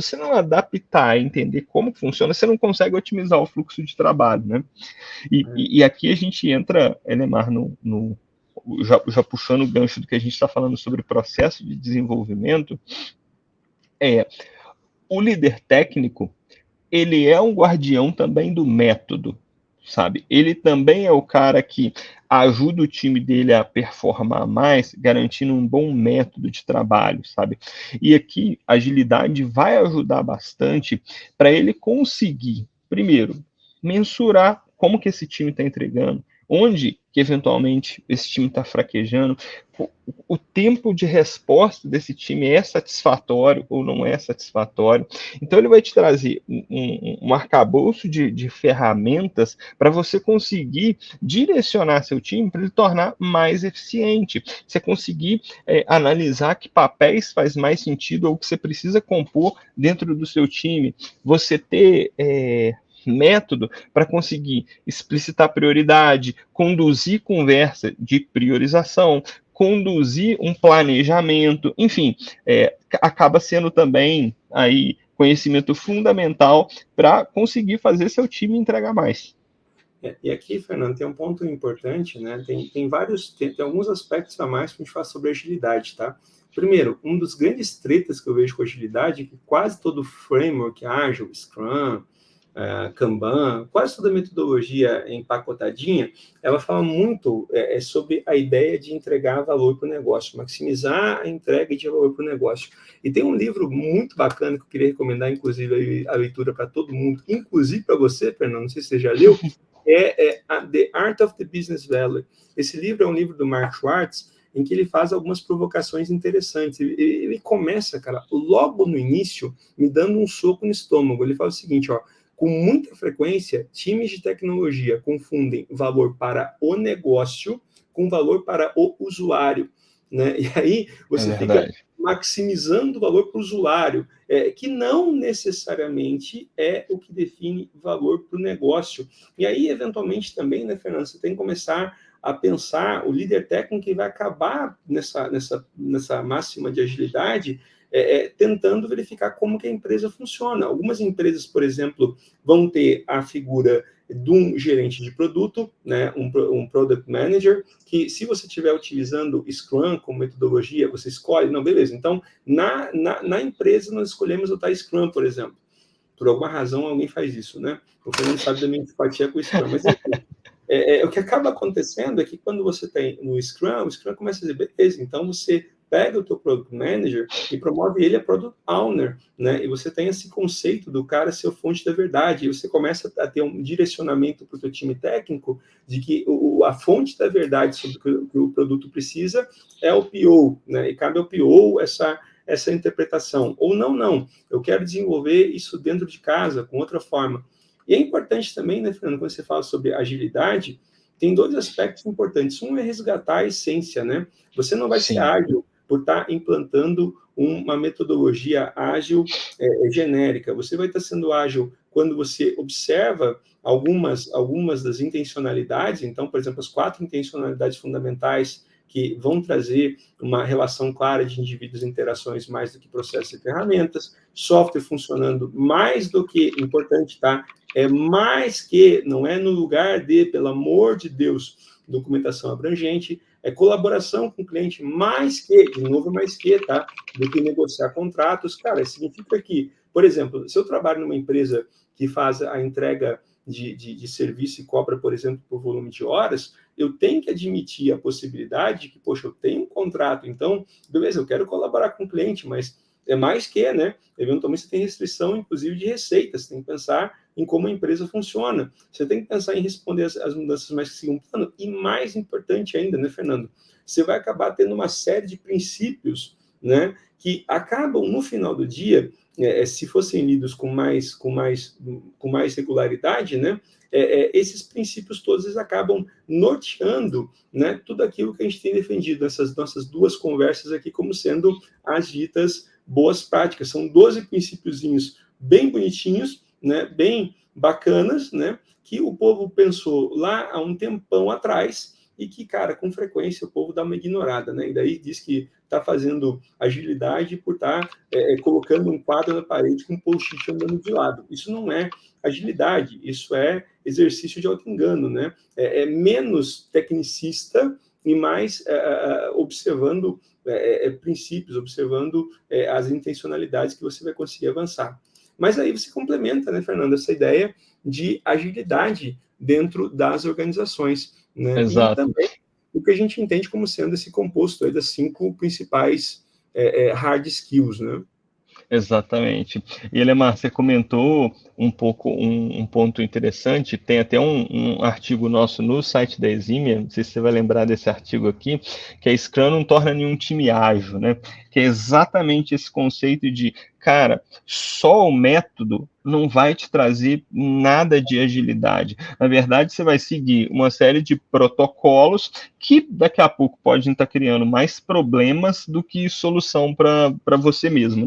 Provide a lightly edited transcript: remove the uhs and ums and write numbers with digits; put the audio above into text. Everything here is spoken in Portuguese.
se você não adaptar e entender como funciona, você não consegue otimizar o fluxo de trabalho, né? E aqui a gente entra, Elemar, já puxando o gancho do que a gente está falando sobre processo de desenvolvimento, o líder técnico, ele é um guardião também do método, sabe? Ele também é o cara que ajuda o time dele a performar mais, garantindo um bom método de trabalho, sabe? E aqui a agilidade vai ajudar bastante para ele conseguir, primeiro, mensurar como que esse time está entregando, onde que eventualmente esse time está fraquejando, o tempo de resposta desse time é satisfatório ou não é satisfatório. Então ele vai te trazer um arcabouço de ferramentas para você conseguir direcionar seu time para ele tornar mais eficiente. Você conseguir analisar que papéis faz mais sentido ou que você precisa compor dentro do seu time. Você ter método para conseguir explicitar prioridade, conduzir conversa de priorização, conduzir um planejamento, enfim, acaba sendo também aí conhecimento fundamental para conseguir fazer seu time entregar mais. E aqui, Fernando, tem um ponto importante, né? Tem alguns aspectos a mais que a gente fala sobre agilidade, tá? Primeiro, um dos grandes tretas que eu vejo com agilidade é que quase todo framework ágil, Scrum, Kanban, quase toda metodologia empacotadinha, ela fala muito sobre a ideia de entregar valor para o negócio, maximizar a entrega de valor para o negócio. E tem um livro muito bacana que eu queria recomendar, inclusive, a leitura para todo mundo, inclusive para você, Fernando, não sei se você já leu, The Art of the Business Value. Esse livro é um livro do Mark Schwartz, em que ele faz algumas provocações interessantes. Ele começa, cara, logo no início, me dando um soco no estômago. Ele fala o seguinte, ó, com muita frequência, times de tecnologia confundem valor para o negócio com valor para o usuário, né? E aí você fica maximizando o valor para o usuário, que não necessariamente é o que define valor para o negócio. E aí, eventualmente, também, né, Fernando, você tem que começar a pensar, o líder técnico que vai acabar nessa máxima de agilidade, tentando verificar como que a empresa funciona. Algumas empresas, por exemplo, vão ter a figura de um gerente de produto, né, um product manager, que se você estiver utilizando Scrum como metodologia, você escolhe, não, beleza, então na empresa nós escolhemos o Scrum, por exemplo. Por alguma razão alguém faz isso, né? O Fernando sabe da minha simpatia com o Scrum, mas enfim, o que acaba acontecendo é que quando você tem no Scrum, o Scrum começa a dizer, beleza, então você pega o teu Product Manager e promove ele a Product Owner, né? E você tem esse conceito do cara ser a fonte da verdade, e você começa a ter um direcionamento para o teu time técnico de que a fonte da verdade sobre o que o produto precisa é o PO, né? E cabe ao PO essa interpretação. Ou não, eu quero desenvolver isso dentro de casa, com outra forma. E é importante também, né, Fernando, quando você fala sobre agilidade, tem dois aspectos importantes. Um é resgatar a essência, né? Você não vai ser ágil por estar implantando uma metodologia ágil genérica. Você vai estar sendo ágil quando você observa algumas das intencionalidades. Então, por exemplo, as 4 intencionalidades fundamentais que vão trazer uma relação clara de indivíduos e interações mais do que processos e ferramentas, software funcionando mais do que, importante, tá? Mais que, não é no lugar de, pelo amor de Deus, documentação abrangente, colaboração com o cliente, mais que, de novo, mais que, tá? Do que negociar contratos. Cara, significa que, por exemplo, se eu trabalho numa empresa que faz a entrega de serviço e cobra, por exemplo, por volume de horas, eu tenho que admitir a possibilidade de que, poxa, eu tenho um contrato, então, beleza, eu quero colaborar com o cliente, mas é mais que, né? Eventualmente você tem restrição, inclusive, de receitas, você tem que pensar em como a empresa funciona, você tem que pensar em responder as mudanças mais que segundo plano, e mais importante ainda, né, Fernando? Você vai acabar tendo uma série de princípios, né, que acabam, no final do dia, se fossem lidos com mais regularidade, né, esses princípios todos eles acabam norteando, né, tudo aquilo que a gente tem defendido nessas nossas duas conversas aqui como sendo as ditas boas práticas. São 12 princípiozinhos bem bonitinhos, né, bem bacanas, né, que o povo pensou lá há um tempão atrás, e que, cara, com frequência o povo dá uma ignorada, né? E daí diz que está fazendo agilidade por estar colocando um quadro na parede com um post-it andando de lado. Isso não é agilidade, isso é exercício de auto-engano, né? É menos tecnicista e mais observando princípios, observando as intencionalidades que você vai conseguir avançar. Mas aí você complementa, né, Fernando, essa ideia de agilidade dentro das organizações, né? E Exato. também o que a gente entende como sendo esse composto aí das 5 principais hard skills, né? Exatamente. E Elemar, você comentou um pouco um ponto interessante, tem até um artigo nosso no site da Eximia, não sei se você vai lembrar desse artigo aqui, que a Scrum não torna nenhum time ágil, né? Que é exatamente esse conceito de, cara, só o método não vai te trazer nada de agilidade. Na verdade, você vai seguir uma série de protocolos que daqui a pouco podem estar criando mais problemas do que solução para você mesmo, né?